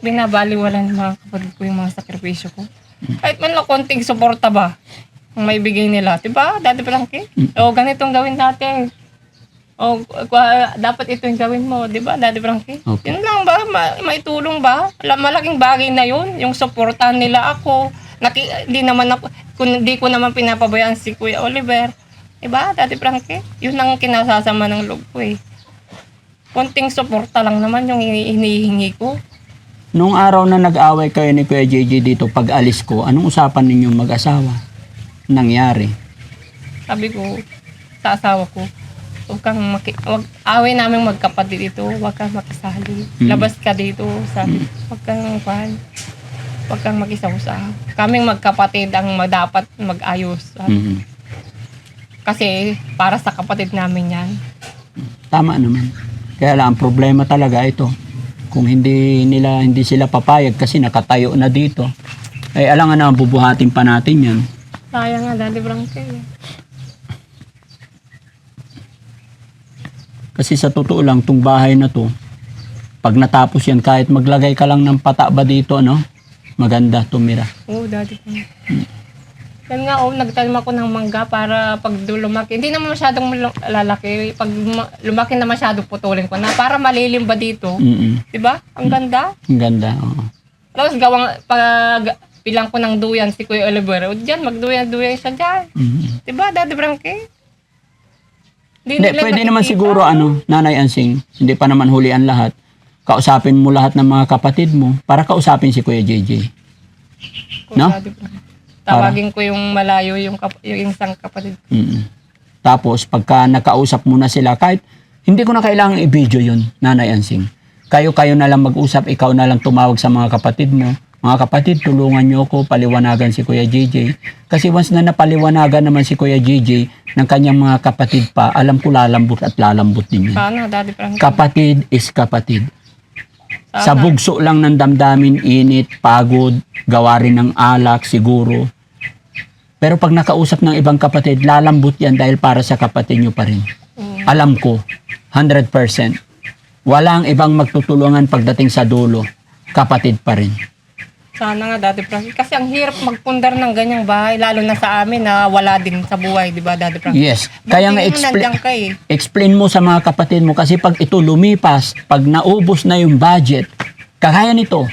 S1: binabaliwalan ng mga kapatid ko yung mga sakripisyo ko. Kahit man lang konting suporta ba, ang may bigay nila. Diba, Daddy Frankie? O, ganitong gawin natin. O, dapat ito yung gawin mo. Diba, Daddy Frankie?
S2: Opo.
S1: Yun lang ba? May tulong ba? Malaking bagay na yun. Yung suportahan nila ako. Di ko naman pinapabayaan si Kuya Oliver. Diba, Daddy Frankie? Yun ang kinasasama ng loob ko eh. Konting suporta lang naman yung hinihingi ko.
S2: Nung araw na nag-away kayo ni Kuya JJ dito, pag alis ko, anong usapan ninyong mag-asawa? Nangyari?
S1: Sabi ko sa asawa ko, wag away namin magkapatid ito, wag kang makisali. Labas ka dito, sabi. Wag kang makisawsa. Kaming magkapatid ang dapat mag-ayos. Sabi. Kasi para sa kapatid namin yan.
S2: Tama naman. Kaya lang, ang problema talaga ito. Kung hindi sila papayag kasi nakatayo na dito, ay alangan na bubuhatin pa natin yan.
S1: Sayang nga, Daddy Frankie.
S2: Kasi sa totoo lang, tong bahay na to, pag natapos yan, kahit maglagay ka lang ng pata ba dito, maganda tumira.
S1: Oo, Daddy Frankie. Yan nga, nagtanim ako ng mangga para pag lumaki. Hindi naman masyadong lalaki. Pag lumaki na masyado, putulin ko na. Para malilim ba dito? Diba? Ang ganda.
S2: Ang ganda, oo.
S1: Tapos bilang ko ng duyan si Kuya Oliver. O dyan, magduyan-duyan siya dyan. Diba, Daddy Frankie?
S2: Hindi, pwede naman siguro, Nanay Ansing, hindi pa naman hulian lahat. Kausapin mo lahat ng mga kapatid mo para kausapin si Kuya JJ. No?
S1: Daddy Frankie. Tawagin ko yung malayo, yung isang kapatid.
S2: Tapos, pagka nakausap mo na sila, kahit hindi ko na kailangan i-video yun, Nanay Ansing. Kayo na lang mag-usap, ikaw na lang tumawag sa mga kapatid mo. Mga kapatid, tulungan nyo ako, paliwanagan si Kuya JJ. Kasi once na napaliwanagan naman si Kuya JJ ng kanyang mga kapatid pa, alam ko lalambot at lalambot din yun.
S1: Sana, Daddy Frankie.
S2: Kapatid is kapatid.
S1: Sana.
S2: Sa bugso lang ng damdamin, init, pagod, gawa rin ng alak, siguro. Pero pag nakausap ng ibang kapatid, lalambot yan dahil para sa kapatid nyo pa rin. Alam ko, 100%. Walang ibang magtutulungan pagdating sa dulo. Kapatid pa rin.
S1: Sana nga, Daddy Frankie. Kasi ang hirap magpundar ng ganyang bahay, lalo na sa amin na wala din sa buhay, di ba, Daddy Frankie?
S2: Yes. Kaya nga
S1: nandiyan ka eh.
S2: explain mo sa mga kapatid mo kasi pag ito lumipas, pag naubos na yung budget, kagaya nito,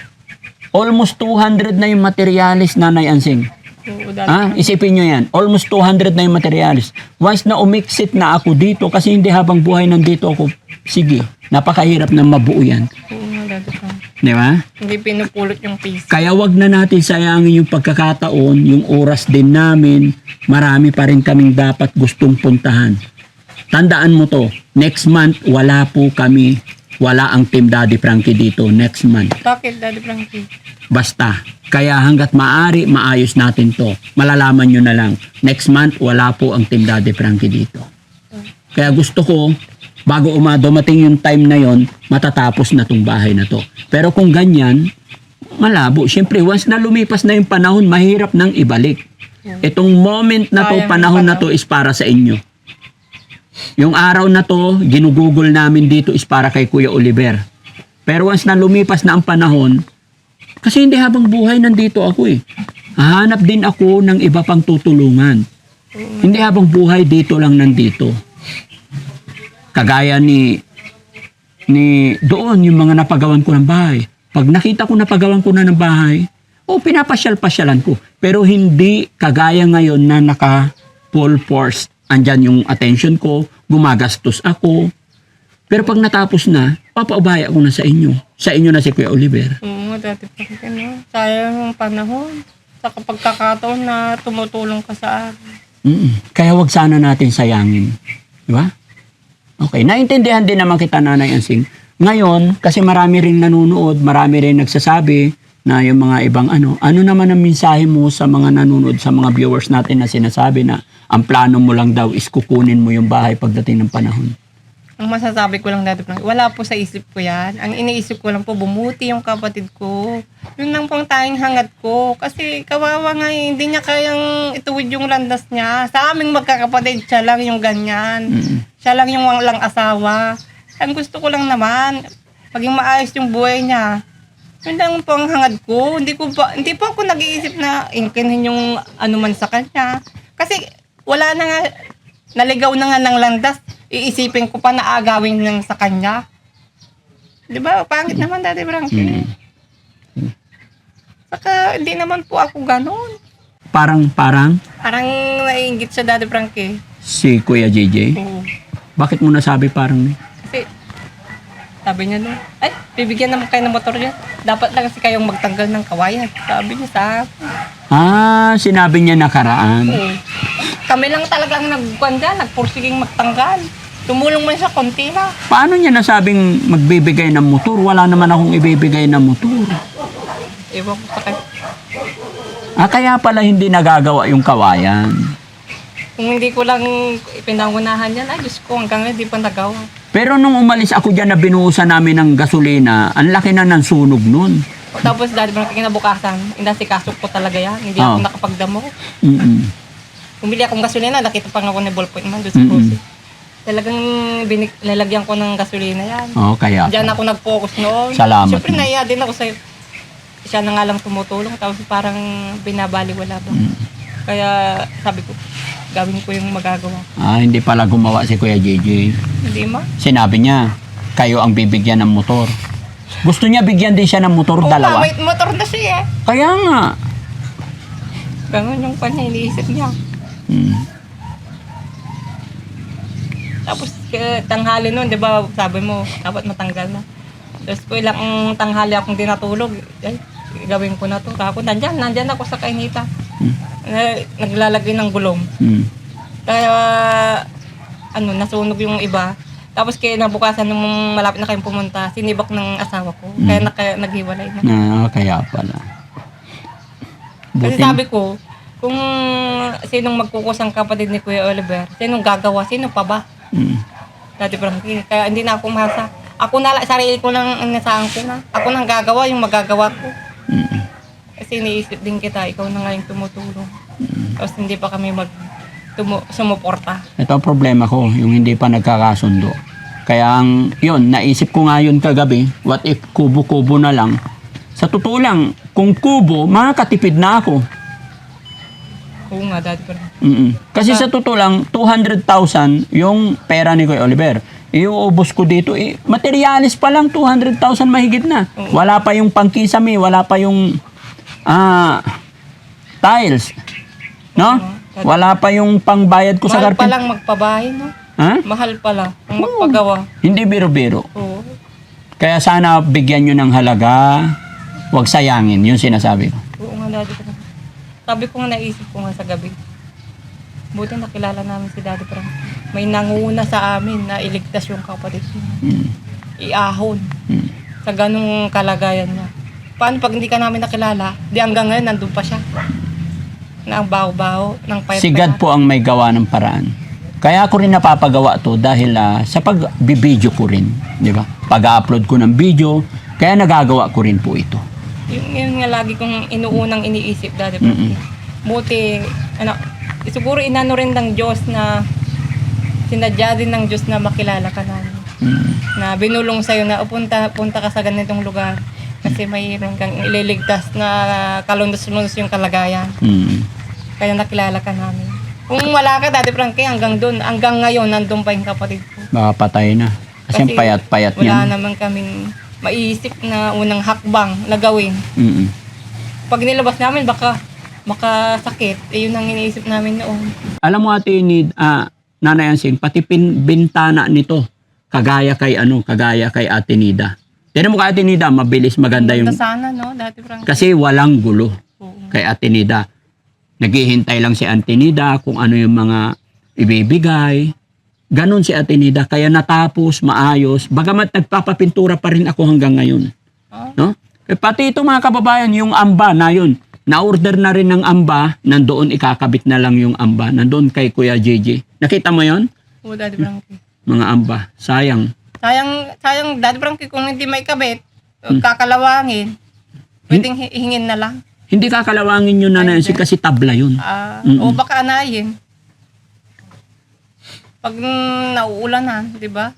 S2: almost 200 na yung materialis, Nanay Ansing.
S1: Oo, Daddy Frankie.
S2: Isipin nyo yan. Almost 200 na yung materialis. Once na umiksit na ako dito, kasi hindi habang buhay nandito ako, sige, napakahirap na mabuo yan.
S1: Oo nga, Daddy Frankie.
S2: Di ba?
S1: Hindi pinupulot yung piso.
S2: Kaya wag na natin sayangin yung pagkakataon, yung oras din namin. Marami pa rin kaming dapat gustong puntahan. Tandaan mo to, next month wala po kami, wala ang Team Daddy Frankie dito next month.
S1: Bakit, Daddy Frankie?
S2: Basta. Kaya hanggat maaari, maayos natin to. Malalaman nyo na lang. Next month, wala po ang Team Daddy Frankie dito. Kaya gusto ko, bago dumating yung time na yon, matatapos na tong bahay na to. Pero kung ganyan, malabo. Siyempre, once na lumipas na yung panahon, mahirap nang ibalik. Itong moment na to,
S1: Sayang
S2: panahon
S1: yung
S2: na to is para sa inyo. Yung araw na to, ginugugol namin dito is para kay Kuya Oliver. Pero once na lumipas na ang panahon, kasi hindi habang buhay nandito ako eh. Hahanap din ako ng iba pang tutulungan. Hindi habang buhay dito lang nandito. Kagaya ni doon yung mga napagawan ko ng bahay. Pag nakita ko napagawan ko na ng bahay, pinapasyal-pasyalan ko. Pero hindi kagaya ngayon na naka full force. Andyan yung attention ko, gumagastos ako. Pero pag natapos na, papaubaya ko na sa inyo. Sa inyo na si Kuya Oliver.
S1: Oo, dati pa rin, no? Sayang yung panahon. Sa pagkakataon na tumutulong ka sa akin.
S2: Kaya wag sana natin sayangin. Di ba? Okay, naintindihan din naman kita, Nanay Ansing. Ngayon, kasi marami rin nanonood, marami rin nagsasabi na yung mga ibang ano naman ang mensahe mo sa mga nanonood, sa mga viewers natin na sinasabi na ang plano mo lang daw is kukunin mo yung bahay pagdating ng panahon.
S1: Ang masasabi ko lang dati, wala po sa isip ko yan. Ang iniisip ko lang po, bumuti yung kapatid ko. Yun lang pong tayong hangat ko. Kasi kawawa nga, hindi niya kayang ituwid yung landas niya. Sa aming magkakapatid, siya lang yung ganyan. Siya lang yung walang asawa. Ang gusto ko lang naman, maging maayos yung buhay niya. Yun lang po ang hangad ko. Hindi po ako nag-iisip na ingkinhin yung anuman sa kanya. Kasi wala na nga, naligaw na nga ng landas. Iisipin ko pa na agawin lang sa kanya. Di ba? Pangit naman, Daddy Frankie. Saka, hindi naman po ako ganun.
S2: Parang
S1: Parang naiingit siya, Daddy Frankie.
S2: si Kuya JJ.
S1: Oo.
S2: Bakit mo nasabi parang
S1: Kasi, sabi niya no, ay, bibigyan naman kayo ng motor niya. Dapat lang kasi kayong magtanggal ng kawayan. Sabi niya sa akin.
S2: Sinabi niya nakaraan.
S1: Oo. Kami lang talagang nagkuhan nagpursiging magtanggal. Tumulong man siya konti na.
S2: Paano niya nasabing magbibigay ng motor? Wala naman akong ibibigay ng motor.
S1: Ewan ko sa kanya.
S2: Kaya pala hindi nagagawa yung kawayan.
S1: Kung hindi ko lang pinangunahan yan, ay Diyos ko, hanggang ngayon hindi pa nagawa.
S2: Pero nung umalis ako dyan na binuhusan namin ng gasolina, ang laki na ng sunog nun.
S1: O, tapos dahil ba kinabukasan, inasikaso ko talaga yan. Hindi ako nakapagdamo. Bumili akong gasolina, nakita pa nga ako ni ballpoint man doon sa Jose. Talagang lalagyan ko ng gasolina yan.
S2: Kaya.
S1: Diyan ako nag-focus noon.
S2: Salamat.
S1: Siyempre naiya din ako sa'yo. Siya na nga lang tumutulong, tapos parang binabaliwala ba. Kaya sabi ko, gawin ko yung magagawa.
S2: Hindi pala gumawa si Kuya JJ.
S1: Hindi ma?
S2: Sinabi niya, kayo ang bibigyan ng motor. Gusto niya bigyan din siya ng motor, dalawa.
S1: May motor na siya eh.
S2: Kaya nga.
S1: Ganun yung kanya, iniisip niya. Tapos tanghali noon, di ba, sabi mo, dapat matanggal na. Tapos po ilang tanghali akong dinatulog, ay, gawin ko na to. Ako, nandyan ako sa kainita. Naglalagay ng gulong. Kaya, nasunog yung iba. Tapos kinabukasan nung malapit na kayong pumunta, sinibak ng asawa ko. Kaya naghiwalay na.
S2: Kaya pala.
S1: Kasi sabi ko, kung sinong magkukusang kapatid ni Kuya Oliver, sinong gagawa, sino pa ba? Dati Frankie, kaya hindi na ako umasa. Ako na, sarili ko lang ang nasaan ko na. Ako nang gagawa, yung magagawa ko. Kasi iniisip din kita, ikaw na nga yung tumutulong. Tapos hindi pa kami sumuporta.
S2: Ito ang problema ko, yung hindi pa nagkakasundo. Kaya yun, naisip ko nga yun kagabi, what if kubo-kubo na lang. Sa totoo lang, kung kubo, makakatipid na ako.
S1: Oo nga, Daddy Frankie.
S2: Kasi sa totoo lang, 200,000 yung pera ni Kuya Oliver. Iuubos ko dito, materialis pa lang, 200,000 mahigit na. Wala pa yung pangkisame, wala pa yung tiles. No? Wala pa yung pangbayad ko sa
S1: Mahal pa
S2: karpin.
S1: lang magpabahay, no?
S2: Ha?
S1: Mahal pa lang ang magpagawa.
S2: Hindi biro-biro.
S1: Oo.
S2: Kaya sana bigyan nyo ng halaga, huwag sayangin, yun sinasabi ko.
S1: Oo nga, Daddy Frankie. Sabi ko nga, naisip ko nga sa gabi. Buti nakilala namin si Daddy Frankie. May nanguna sa amin na iligtas yung kapatid niya. Iahon. Sa ganung kalagayan niya. Paano pag hindi ka namin nakilala, di hanggang ngayon nandun pa siya. Na ang baho-baho ng pipe.
S2: Si God po ang may gawa ng paraan. Kaya ako rin napapagawa to dahil sa pag-video ko rin. Di ba? Pag-upload ko ng video, kaya nagagawa ko rin po ito.
S1: Yun nga lagi kong inuunang iniisip, Daddy Frankie. Buti, siguro inano rin ng Diyos na sinadya din ng Diyos na makilala ka namin. Na binulong sa'yo na punta ka sa ganitong lugar. Kasi mayroon kang ililigtas na kalundos-lundos yung kalagayan. Kaya nakilala ka namin. Kung wala ka, Daddy Frankie, hanggang ngayon, nandun pa yung kapatid ko.
S2: Baka patay na. Kasi payat-payat
S1: wala
S2: niyan.
S1: naman kaming maiisip na unang hakbang na gawin. Pag nilabas namin, baka makasakit. Yun ang iniisip namin noon.
S2: Alam mo ate, Nanay Ansing, pati bintana nito, kagaya kay Ate Nida. Tignan mo kay Ate Nida, mabilis maganda yung...
S1: Sana, no, Daddy Frankie?
S2: Kasi walang gulo
S1: Oo.
S2: kay Ate Nida. Naghihintay lang si Ate Nida kung ano yung mga ibibigay. Ganon si Ate Nida. Kaya natapos, maayos. Bagamat nagpapapintura pa rin ako hanggang ngayon. No? Pati ito mga kababayan, yung amba na yun. Na-order na rin ng amba, nandoon ikakabit na lang yung amba. Nandoon kay Kuya JJ. Nakita mo yon?
S1: Oo, Daddy Frankie.
S2: Mga amba. Sayang.
S1: Sayang, Daddy Frankie, kung hindi may kabit, kakalawangin, pwedeng hingin na lang.
S2: Hindi kakalawangin yun Nanay Ansing kasi tabla yun.
S1: O baka anayin. Pag nauulan na, di ba?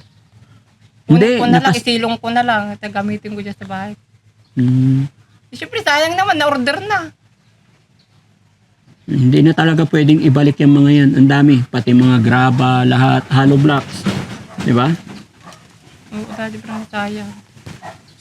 S2: Hindi,
S1: Kunin ko na lang, isilong ko na lang at gamitin ko dyan sa bahay. Siyempre, sayang naman, na-order na.
S2: Hindi na talaga pwedeng ibalik yung mga yan. Ang dami. Pati mga graba, lahat, hollow blocks. Di ba?
S1: Oo, Daddy Frankie, sayang.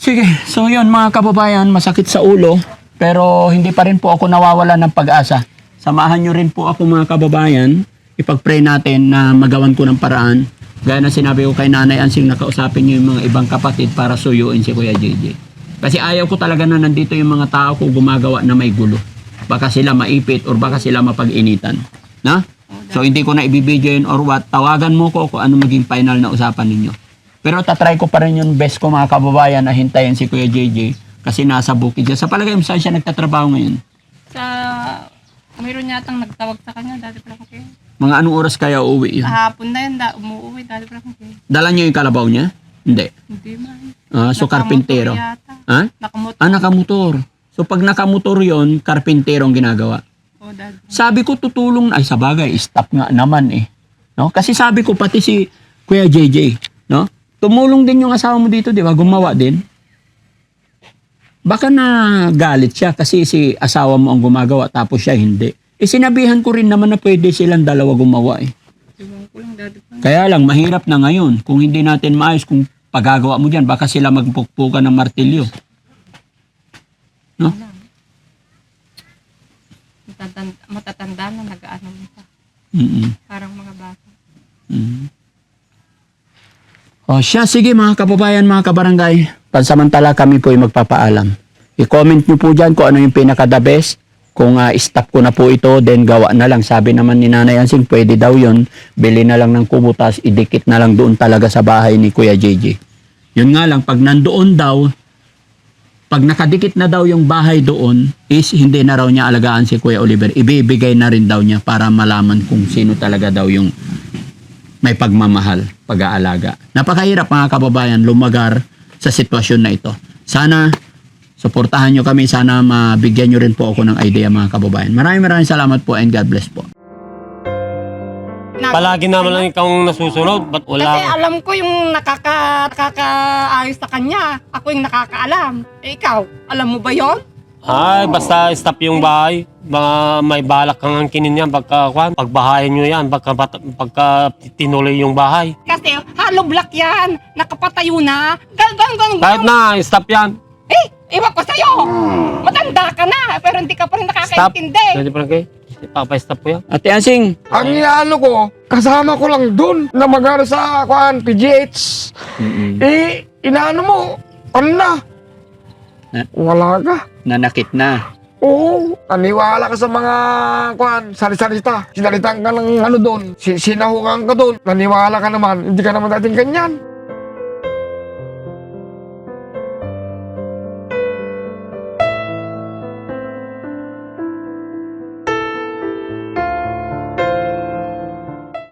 S2: Sige, so yun mga kababayan, masakit sa ulo. Pero hindi pa rin po ako nawawala ng pag-asa. Samahan nyo rin po ako mga kababayan. Ipag-pray natin na magawan ko ng paraan. Gaya na sinabi ko kay Nanay Ansing, nakausapin nyo yung mga ibang kapatid para suyuin si Kuya JJ. Kasi ayaw ko talaga na nandito yung mga tao ko gumagawa na may gulo. Baka sila maipit or baka sila mapag-initan. Na? So hindi ko na ibibidyo yun or what. Tawagan mo ko kung ano maging final na usapan ninyo. Pero tatry ko pa rin yung best ko mga kababayan na hintayin si Kuya JJ kasi nasa bukid siya. Sa palagay mo saan siya nagtatrabaho ngayon?
S1: Mayroon yatang nagtawag sa kanya, Daddy Frankie.
S2: Mga anong oras kaya uuwi yun?
S1: Kahapon na yun, umuwi, Daddy Frankie.
S2: Dala niyo yung kalabaw niya? Hindi.
S1: Hindi man.
S2: So karpintero.
S1: Yata.
S2: Ha?
S1: Nakamotor.
S2: Nakamotor. So pag nakamotor yon, karpintero ang ginagawa.
S1: Oh, Daddy.
S2: Sabi ko tutulong, ay sa bagay, stop nga naman eh. No? Kasi sabi ko pati si Kuya JJ, no? Tumulong din yung asawa mo dito, di ba? Gumawa din. Baka na galit siya kasi si asawa mo ang gumagawa tapos siya hindi. Sinabihan ko rin naman na pwede silang dalawa gumawa eh.
S1: Iwan ko lang, Daddy Frankie.
S2: Kaya lang, mahirap na ngayon. Kung hindi natin maayos, kung pagagawa mo dyan, baka sila magpukpukan ng martilyo. No?
S1: Matatanda na, nag-ano mo pa. Parang mga bata.
S2: O siya, sige mga kababayan, mga kabarangay. Pansamantala kami po ay magpapaalam. I-comment nyo po dyan kung ano yung pinaka-the best. Kung stop ko na po ito, then gawa na lang. Sabi naman ni Nanay Ansing, pwede daw yun. Bili na lang ng kubo, tas idikit na lang doon talaga sa bahay ni Kuya JJ. Yun nga lang, pag nandoon daw, pag nakadikit na daw yung bahay doon, is hindi na raw niya alagaan si Kuya Oliver. Ibibigay na rin daw niya para malaman kung sino talaga daw yung may pagmamahal, pag-aalaga. Napakahirap mga kababayan lumagar sa sitwasyon na ito. Sana suportahan nyo kami. Sana mabigyan nyo rin po ako ng idea mga kababayan. Maraming salamat po and God bless po.
S5: Palagi naman lang ikaw nasusunod. Ba't wala
S1: Kasi
S5: ka?
S1: alam ko yung nakakaayos sa kanya. Ako yung nakakaalam. Ikaw, alam mo ba yon?
S5: Ay, basta stop yung bahay. Baka may balak kang angkinin yan. Pagbahayan nyo yan. Pagka tinuloy yung bahay.
S1: Kasi hollow block yan. Nakapatayo na. Gang.
S5: Kahit na, stop yan.
S1: Iwan ko sa'yo. Matanda ka na. Pero hindi ka pa rin
S5: Stop.
S1: nakakaintindi.
S5: Pwede pa rin Papa-stop ko yan.
S2: Ate Ansing,
S6: Ang inaano ko, kasama ko lang doon na mag-ano sa PGH. Inaano mo, ano na? Wala ka.
S2: nanakit na.
S6: Oo, aniwala ka sa mga sari-sarita. Sinalitan ka ng ano doon, sinahukan ka doon. Naniwala ka naman, hindi ka naman dating ganyan.